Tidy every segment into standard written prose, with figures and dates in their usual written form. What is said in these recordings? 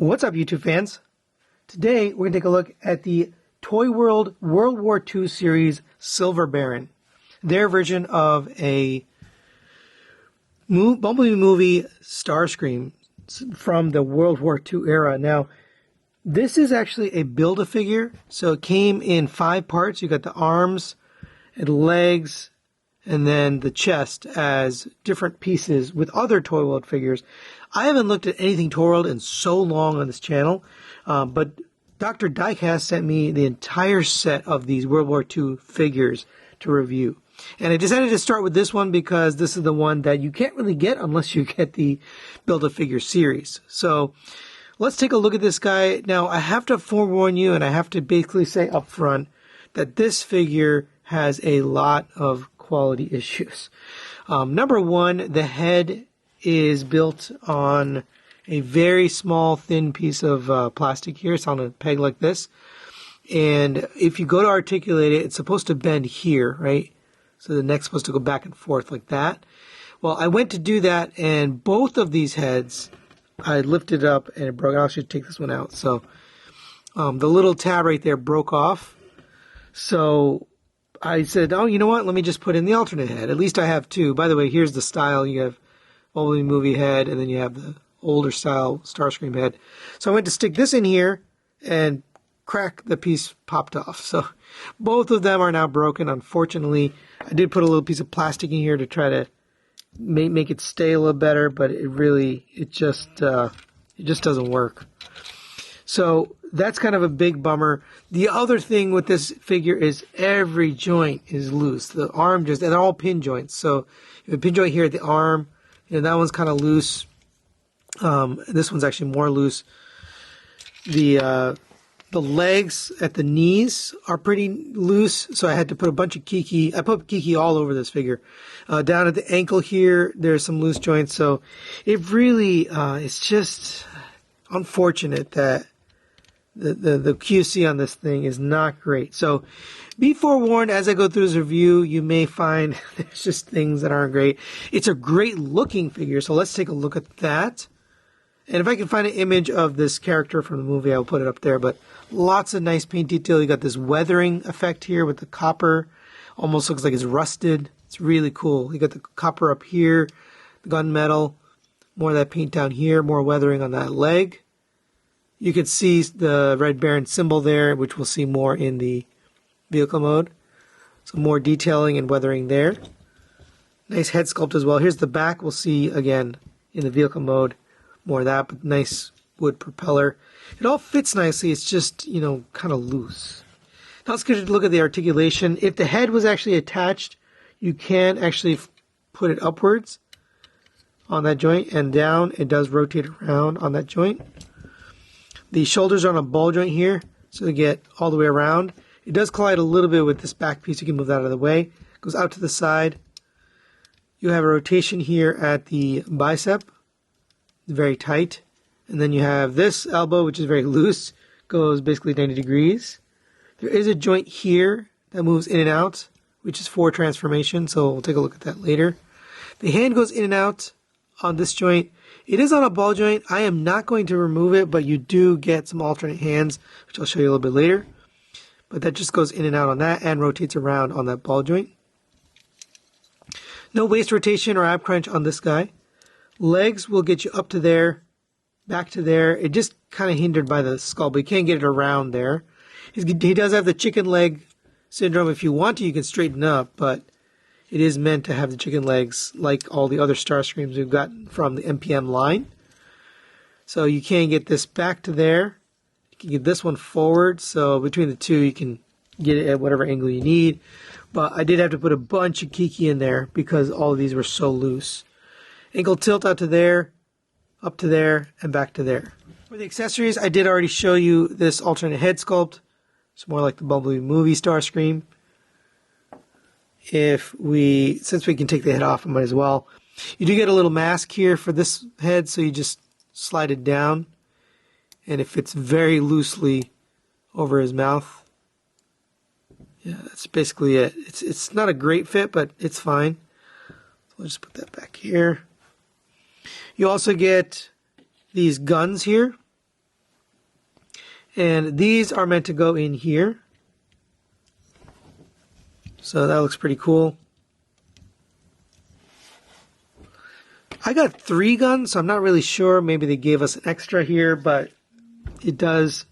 What's up, YouTube fans? Today we're going to take a look at the Toyworld World War II series Silver Baron, their version of a Bumblebee movie Starscream from the World War II era. Now, this is actually a Build-A-Figure, so it came in 5 parts. You got the arms and legs and then the chest as different pieces with other Toyworld figures. I haven't looked at anything Toyworld in so long on this channel, but Dr. Diecast sent me the entire set of these World War II figures to review. And I decided to start with this one because this is the one that you can't really get unless you get the Build-A-Figure series. So let's take a look at this guy. Now, I have to forewarn you, and I have to basically say up front that this figure has a lot of quality issues. Number one, the head is built on a very small, thin piece of plastic here. It's on a peg like this. And if you go to articulate it, it's supposed to bend here, right? So the neck's supposed to go back and forth like that. Well, I went to do that, and both of these heads, I lifted up and it broke. I should take this one out. So the little tab right there broke off. So I said, oh, you know what? Let me just put in the alternate head. At least I have 2. By the way, here's the style. You have Bumblebee movie head, and then you have the older style Starscream head. So I went to stick this in here, and crack, the piece popped off. So both of them are now broken, unfortunately. I did put a little piece of plastic in here to try to make it stay a little better, but it just doesn't work. So that's kind of a big bummer. The other thing with this figure is every joint is loose. The arm and they're all pin joints. So you have a pin joint here at the arm, and that one's kind of loose. This one's actually more loose. The legs at the knees are pretty loose, so I had to put a bunch of Kiki. I put Kiki all over this figure. Down at the ankle here, there's some loose joints. So it really, it's just unfortunate that the QC on this thing is not great. So be forewarned, as I go through this review, you may find there's just things that aren't great. It's a great looking figure, so let's take a look at that. And if I can find an image of this character from the movie, I'll put it up there. But lots of nice paint detail. You got this weathering effect here with the copper. Almost looks like it's rusted. It's really cool. You got the copper up here, the gunmetal, more of that paint down here, more weathering on that leg. You can see the Red Baron symbol there, which we'll see more in the vehicle mode. So more detailing and weathering there. Nice head sculpt as well. Here's the back. We'll see again in the vehicle mode. More of that, but nice wood propeller. It all fits nicely. It's just, kind of loose. Now let's get a look at the articulation. If the head was actually attached, you can actually put it upwards on that joint and down. It does rotate around on that joint. The shoulders are on a ball joint here, so they get all the way around. It does collide a little bit with this back piece. You can move that out of the way. It goes out to the side. You have a rotation here at the bicep. Very tight. And then you have this elbow, which is very loose, goes basically 90 degrees. There is a joint here that moves in and out, which is for transformation, so we'll take a look at that later. The hand goes in and out on this joint. It is on a ball joint. I am not going to remove it, but you do get some alternate hands, which I'll show you a little bit later. But that just goes in and out on that and rotates around on that ball joint. No waist rotation or ab crunch on this guy. Legs will get you up to there, back to there. It just kind of hindered by the skull, but you can't get it around there. He does have the chicken leg syndrome. If you want to, you can straighten up, but it is meant to have the chicken legs like all the other Starscreams we've gotten from the MPM line. So you can get this back to there. You can get this one forward. So between the two, you can get it at whatever angle you need. But I did have to put a bunch of Kiki in there because all of these were so loose. Ankle tilt out to there, up to there, and back to there. For the accessories, I did already show you this alternate head sculpt. It's more like the Bumblebee movie Starscream. Since we can take the head off, I might as well. You do get a little mask here for this head, so you just slide it down, and it fits very loosely over his mouth. Yeah, that's basically it. It's not a great fit, but it's fine. So I'll just put that back here. You also get these guns here. And these are meant to go in here. So that looks pretty cool. I got 3 guns, so I'm not really sure. Maybe they gave us an extra here, but it does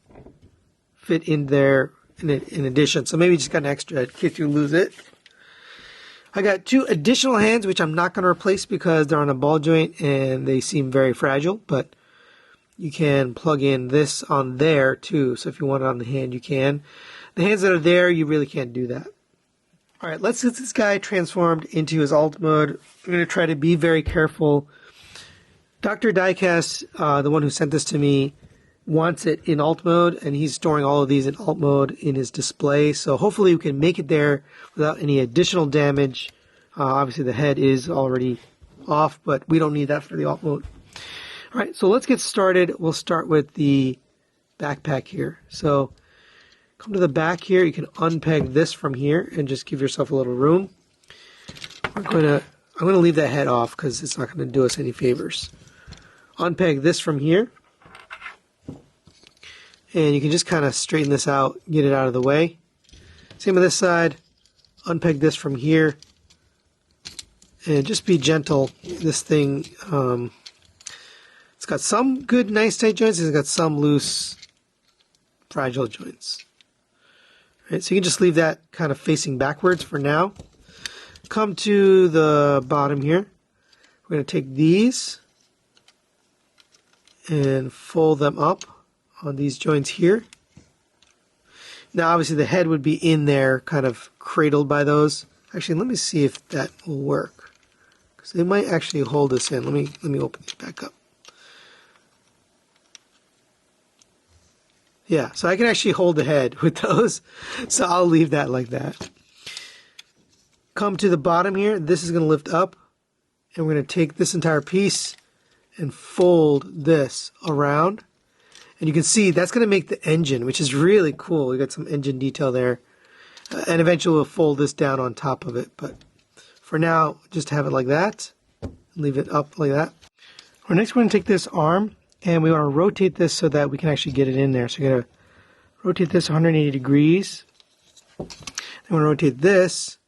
fit in there in addition. So maybe just got an extra in case you lose it. I got 2 additional hands, which I'm not going to replace because they're on a ball joint and they seem very fragile, but you can plug in this on there too. So if you want it on the hand, you can. The hands that are there, you really can't do that. All right, let's get this guy transformed into his alt mode. I'm going to try to be very careful. Dr. Diecast, the one who sent this to me, wants it in alt mode, and he's storing all of these in alt mode in his display. So hopefully we can make it there without any additional damage. Obviously the head is already off, but we don't need that for the alt mode. All right, so let's get started. We'll start with the backpack here. So come to the back here. You can unpeg this from here and just give yourself a little room. I'm going to leave that head off because it's not going to do us any favors. Unpeg this from here. And you can just kind of straighten this out, get it out of the way. Same with this side. Unpeg this from here. And just be gentle. This thing, it's got some good, nice, tight joints. It's got some loose, fragile joints. Right, so you can just leave that kind of facing backwards for now. Come to the bottom here. We're going to take these and fold them up on these joints here. Now obviously the head would be in there, kind of cradled by those. Actually, let me see if that will work, because they might actually hold this in. Let me open these back up. Yeah, so I can actually hold the head with those, so I'll leave that like that. Come to the bottom here. This is going to lift up, and we're going to take this entire piece and fold this around. And you can see that's going to make the engine, which is really cool. We got some engine detail there. And eventually we'll fold this down on top of it. But for now, just have it like that. Leave it up like that. Next, we're going to take this arm, and we want to rotate this so that we can actually get it in there. So you're going to rotate this 180 degrees. Then we're going to rotate this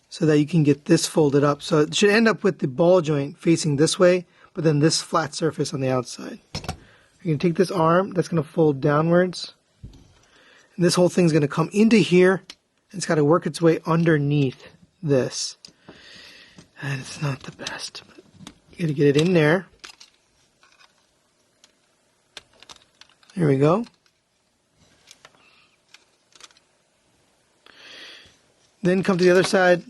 so that you can get this folded up. So it should end up with the ball joint facing this way, but then this flat surface on the outside. You're going to take this arm, that's going to fold downwards. And this whole thing's going to come into here, and it's got to work its way underneath this. And it's not the best, but you got to get it in there. There we go. Then come to the other side.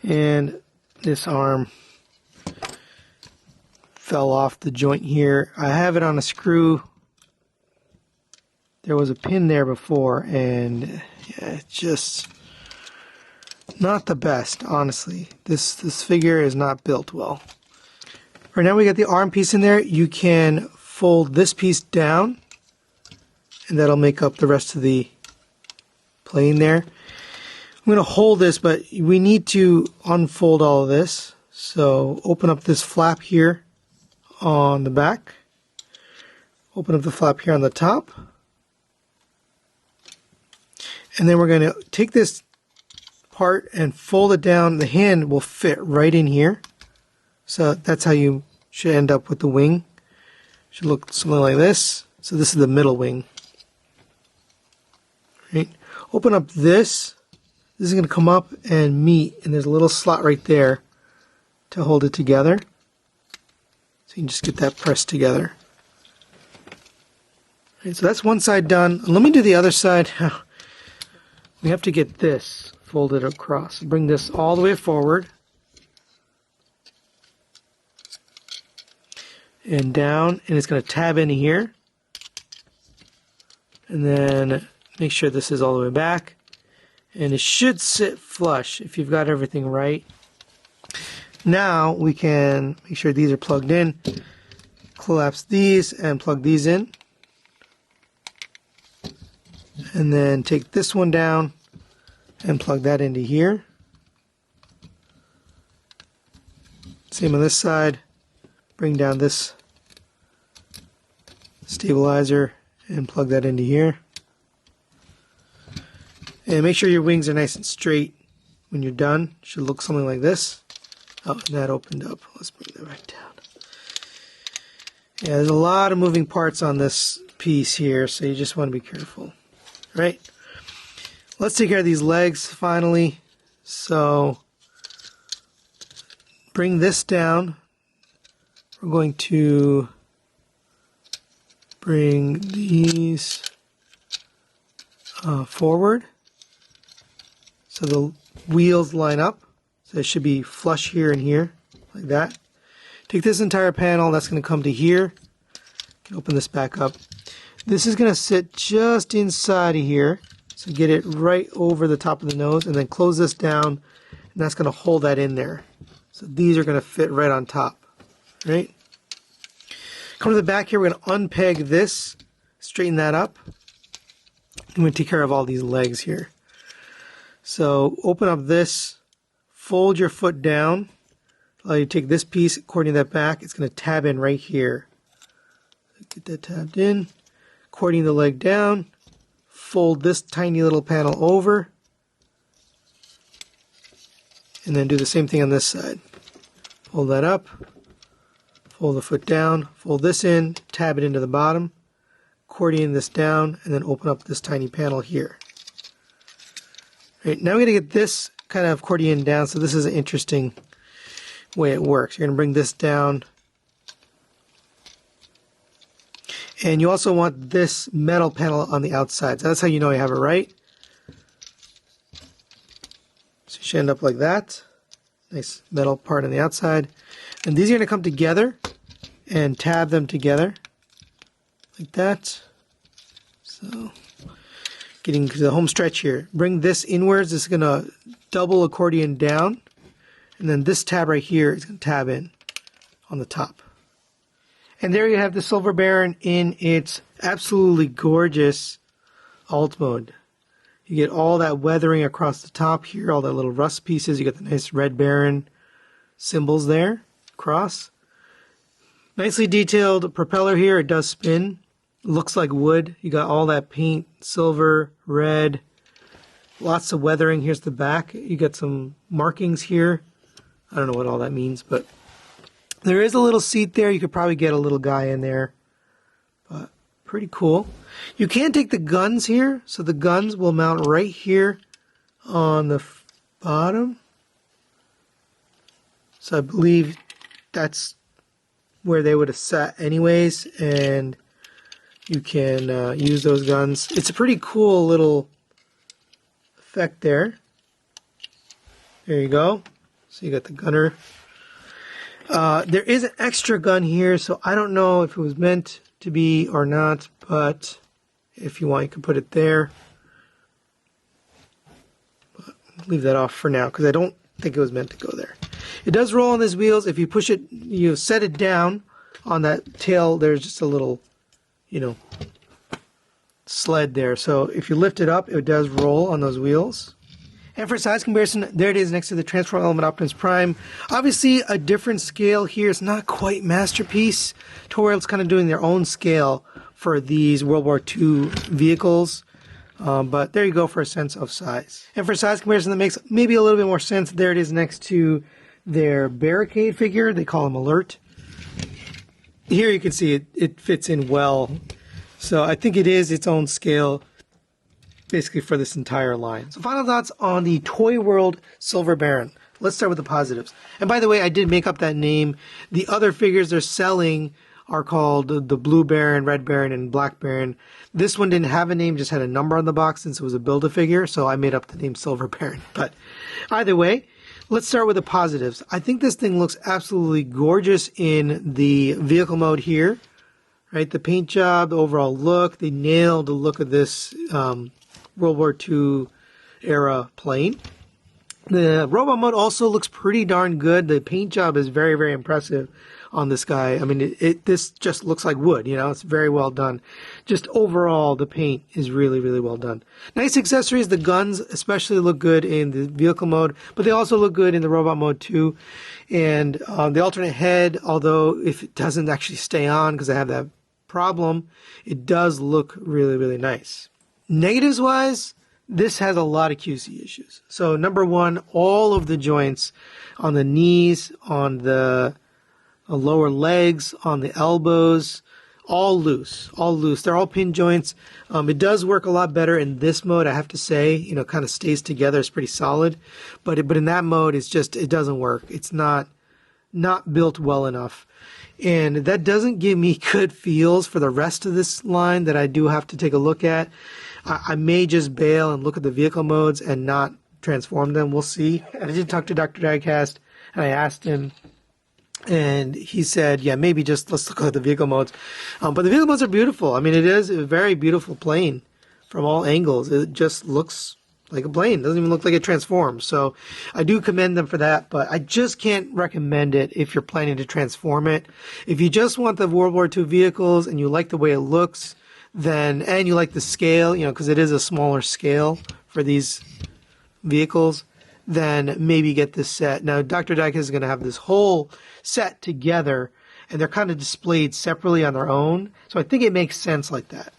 And this arm fell off the joint here. I have it on a screw. There was a pin there before, and yeah, it's just not the best, honestly. This figure is not built well. Right now we got the arm piece in there. You can fold this piece down, and that'll make up the rest of the plane there. I'm going to hold this, but we need to unfold all of this. So open up this flap here on the back. Open up the flap here on the top. And then we're going to take this part and fold it down. The hand will fit right in here. So that's how you should end up with the wing. Should look something like this. So this is the middle wing. Right. Open up this. This is going to come up and meet, and there's a little slot right there to hold it together. So you can just get that pressed together. Right, so that's one side done. Let me do the other side. We have to get this folded across. Bring this all the way forward. And down, and it's going to tab in here. And then make sure this is all the way back. And it should sit flush if you've got everything right. Now we can make sure these are plugged in. Collapse these and plug these in. And then take this one down and plug that into here. Same on this side. bring down this stabilizer and plug that into here. And make sure your wings are nice and straight when you're done. It should look something like this. Oh, and that opened up. Let's bring that back down. Yeah, there's a lot of moving parts on this piece here, so you just want to be careful. Right? Let's take care of these legs finally. So bring this down. We're going to bring these forward so the wheels line up. So it should be flush here and here, like that. Take this entire panel, that's going to come to here. Open this back up. This is going to sit just inside of here. So get it right over the top of the nose, and then close this down, and that's going to hold that in there. So these are going to fit right on top, right? Come to the back here, we're going to unpeg this, straighten that up. I'm going to take care of all these legs here. So open up this, fold your foot down. Allow you to take this piece, according to that back, it's going to tab in right here. Get that tabbed in. According the leg down, fold this tiny little panel over, and then do the same thing on this side. Fold that up, fold the foot down, fold this in, tab it into the bottom, accordion this down, and then open up this tiny panel here. All right, now we're going to get this kind of accordion down, so this is an interesting way it works. You're going to bring this down, and you also want this metal panel on the outside. So that's how you know you have it right. So you should end up like that. Nice metal part on the outside. And these are going to come together and tab them together like that. So getting to the home stretch here. Bring this inwards. This is going to double accordion down. And then this tab right here is going to tab in on the top. And there you have the Silver Baron in its absolutely gorgeous alt mode. You get all that weathering across the top here, all that little rust pieces. You get the nice Red Baron symbols there, across. Nicely detailed propeller here. It does spin. Looks like wood. You got all that paint, silver, red, lots of weathering. Here's the back. You got some markings here. I don't know what all that means, but there is a little seat there. You could probably get a little guy in there, but pretty cool. You can take the guns here, so the guns will mount right here on the bottom. So I believe that's where they would have sat anyways, and you can use those guns. It's a pretty cool little effect there. There you go. So you got the gunner. There is an extra gun here, so I don't know if it was meant to be or not, but if you want, you can put it there. But leave that off for now, because I don't think it was meant to go there. It does roll on these wheels. If you push it, you set it down on that tail, there's just a little, sled there. So if you lift it up, it does roll on those wheels. And for size comparison, there it is next to the Transform Element Optimus Prime. Obviously, a different scale here. It's not quite Masterpiece. Toyworld's kind of doing their own scale for these World War II vehicles. But there you go for a sense of size. And for size comparison that makes maybe a little bit more sense, there it is next to their Barricade figure. They call him Alert. Here you can see it fits in well. So I think it is its own scale, basically for this entire line. So final thoughts on the Toyworld Silver Baron. Let's start with the positives. And by the way, I did make up that name. The other figures they're selling are called the Blue Baron, Red Baron, and Black Baron. This one didn't have a name, just had a number on the box since it was a Build-A-Figure, so I made up the name Silver Baron. But either way, let's start with the positives. I think this thing looks absolutely gorgeous in the vehicle mode here. Right, the paint job, the overall look, they nailed the look of this World War II era plane. The robot mode also looks pretty darn good. The paint job is very, very impressive on this guy. I mean, this just looks like wood, you know, it's very well done. Just overall, the paint is really, really well done. Nice accessories. The guns especially look good in the vehicle mode, but they also look good in the robot mode too. And the alternate head, although if it doesn't actually stay on because I have that problem, it does look really, really nice. Negatives wise, this has a lot of QC issues. So number one, all of the joints on the knees, on the lower legs, on the elbows, all loose. They're all pin joints. It does work a lot better in this mode, I have to say. You know, kind of stays together. It's pretty solid. But in that mode, it's just, it doesn't work. It's not built well enough. And that doesn't give me good feels for the rest of this line that I do have to take a look at. I may just bail and look at the vehicle modes and not transform them. We'll see. I did talk to Dr. Diecast, and I asked him, and he said, yeah, maybe just let's look at the vehicle modes. But the vehicle modes are beautiful. I mean, it is a very beautiful plane from all angles. It just looks like a plane. It doesn't even look like it transforms. So I do commend them for that, but I just can't recommend it if you're planning to transform it. If you just want the World War II vehicles and you like the way it looks, then, and you like the scale, you know, because it is a smaller scale for these vehicles, then maybe get this set. Now, Dr. Diecast is going to have this whole set together, and they're kind of displayed separately on their own. So I think it makes sense like that.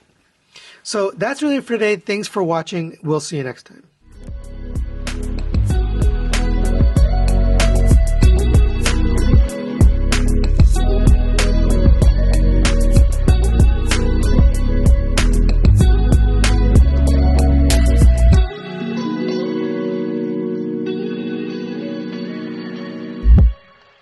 So that's really it for today. Thanks for watching. We'll see you next time.